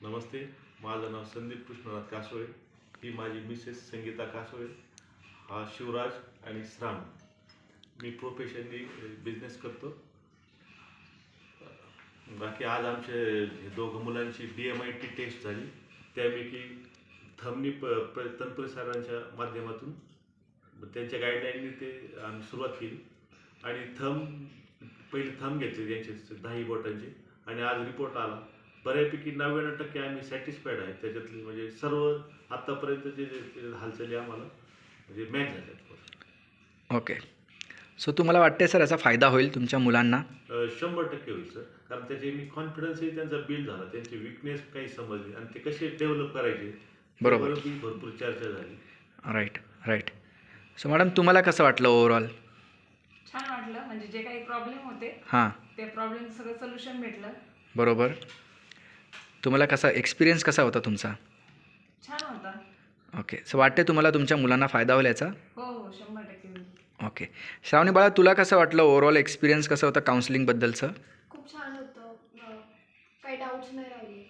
नमस्ते, माझं नाव संदीप कृष्णनाथ कासोळे, ही माझी मिसेस संगीता कासोळे, हा शिवराज आणि श्राम. मी प्रोफेशनली बिझनेस करतो. बाकी आज आमचे दोघं मुलांची DMIT टेस्ट झाली, त्यापैकी थंबनी तनपुरे सरांच्या माध्यमातून त्यांच्या गाईडलाईननी ते आम्ही सुरुवात केली आणि पहिले थंब घेतले त्यांचे 10 बोटांचे आणि आज रिपोर्ट आला. बऱ्यापैकी 99% आम्ही सॅटिस्फाईड आहे. त्याच्यातली म्हणजे सर्व आत्तापर्यंत जे हालचाली आम्हाला म्हणजे मॅच झाल्या. ओके. सो तुम्हाला वाटते सर याचा फायदा होईल तुमच्या मुलांना? 100% होईल सर, कारण त्याचे मी कॉन्फिडन्सही त्यांचा बिल्ड झाला, त्यांचे विकनेस काही समजले आणि ते कसे डेव्हलप करायचे बरोबर, भरपूर चर्चा झाली. राईट. सो मॅडम तुम्हाला कसं वाटलं ओव्हरऑल? छान वाटलं, म्हणजे जे काही प्रॉब्लेम होते ते प्रॉब्लेम सगळं सोल्युशन भेटलं. बरोबर. तुम्हाला कसा एक्सपिरियन्स कसा होता तुमचा? छान होता. ओके. सो वाटते तुम्हाला तुमच्या मुलांना फायदा होईल याचा? हो 100% ओके. श्रावणी बाळा, तुला कसं वाटलं ओव्हरऑल एक्सपिरियन्स कसं होतं काउन्सिलिंगबद्दलचं? खूप छान होतं, काही डाऊट्स नाही राहिले.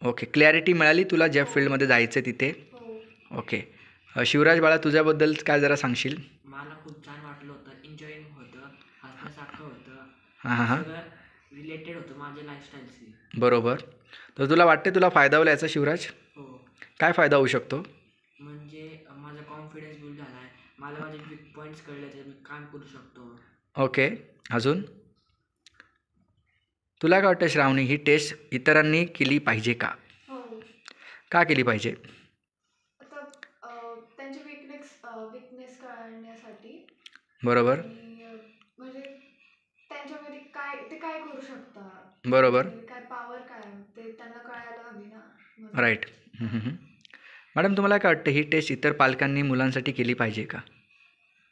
ओके. क्लॅरिटी मिळाली तुला ज्या फील्डमध्ये जायचं तिथे? हो. ओके. शिवराज बाळा, तुझ्याबद्दल काय जरा सांगशील? मला खूप छान वाटलं होतं, एन्जॉईंग होतं, हसण्यासारखं होतं, हां सगळं रिलेटेड होतं माझ्या लाईफस्टाईलशी. बरोबर. तर तुला वाटते तुला फायदा होईल याचा शिवराज? हो, काय फायदा होऊ शकतो? म्हणजे माझा कॉन्फिडन्स बिल्ड झाला आहे, मला माझे वीक पॉईंट्स कळले तर मी काम करू शकतो. ओके. अजून तुला काय वाटतं श्रावणी, ही टेस्ट इतरांनी केली पाहिजे का? हो. का केली पाहिजे? आता त्यांचे विकनेस कळण्यासाठी. बरोबर. आणि म्हणजे त्यांच्यामध्ये ते काय करू शकतात, बरोबर. काय पॉवर काय ते त्यांना कळायला हवी ना. राईट. मॅडम तुम्हाला काय वाटतं, ही टेस्ट इतर पालकांनी मुलांसाठी केली पाहिजे का?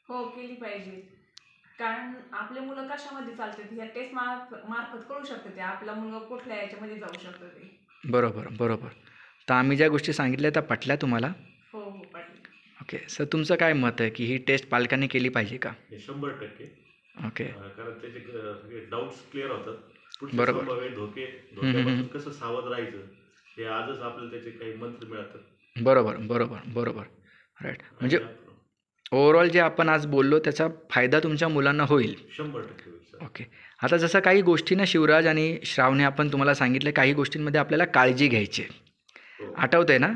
हो, केली पाहिजे. कारण आपले मुलं कशामध्ये चालतात ह्या टेस्ट मार्फत कळू शकते ते आपला मुलगा कुठल्या याच्यामध्ये जाऊ शकतो ते. बरोबर. तर आम्ही ज्या गोष्टी सांगितल्या त्या पटल्या तुम्हाला? हो पाटील. ओके. सर तुमचं काय मत आहे की ही टेस्ट पालकांनी केली पाहिजे का? 100%. ओके. कारण त्याचे सगळे डाऊट्स क्लिअर होतात. बरोबर. संभाव्य धोक्यापासून कसं सावध राहायचं हे आजच आपल्याला त्याचे काही मंत्र मिळतात. बरोबर. राईट. म्हणजे ओव्हरऑल जे आपण आज बोललो त्याचा फायदा तुमच्या मुलांना होईल? 100% होईल सर. ओके. आता जसं काही गोष्टी ना शिवराज आणि श्रावणी आपण तुम्हाला सांगितलं, काही गोष्टींमध्ये आपल्याला काळजी घ्यायची आहे. आठवतं आहे ना?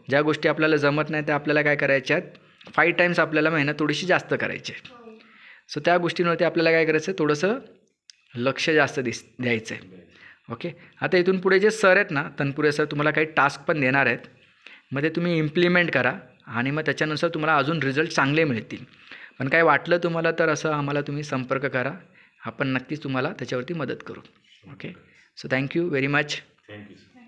ज्या गोष्टी आपल्याला जमत नाही त्या आपल्याला काय करायच्यात, 5 टाईम्स आपल्याला मेहनत थोडीशी जास्त करायची आहे. सो त्या गोष्टींवरती आपल्याला काय करायचं, थोडंसं लक्ष जास्त द्यायचं आहे. ओके. आता इथून पुढे जे सर आहेत ना, तनपुरे सर, तुम्हाला काही टास्क पण देणार आहेत, मग ते तुम्ही इम्प्लिमेंट करा आणि मग त्याच्यानुसार तुम्हाला अजून रिझल्ट चांगले मिळतील. पण काय वाटलं तुम्हाला तर असं आम्हाला तुम्ही संपर्क करा, आपण नक्कीच तुम्हाला त्याच्यावरती मदत करू. Okay. So thank you very much. Thank you sir.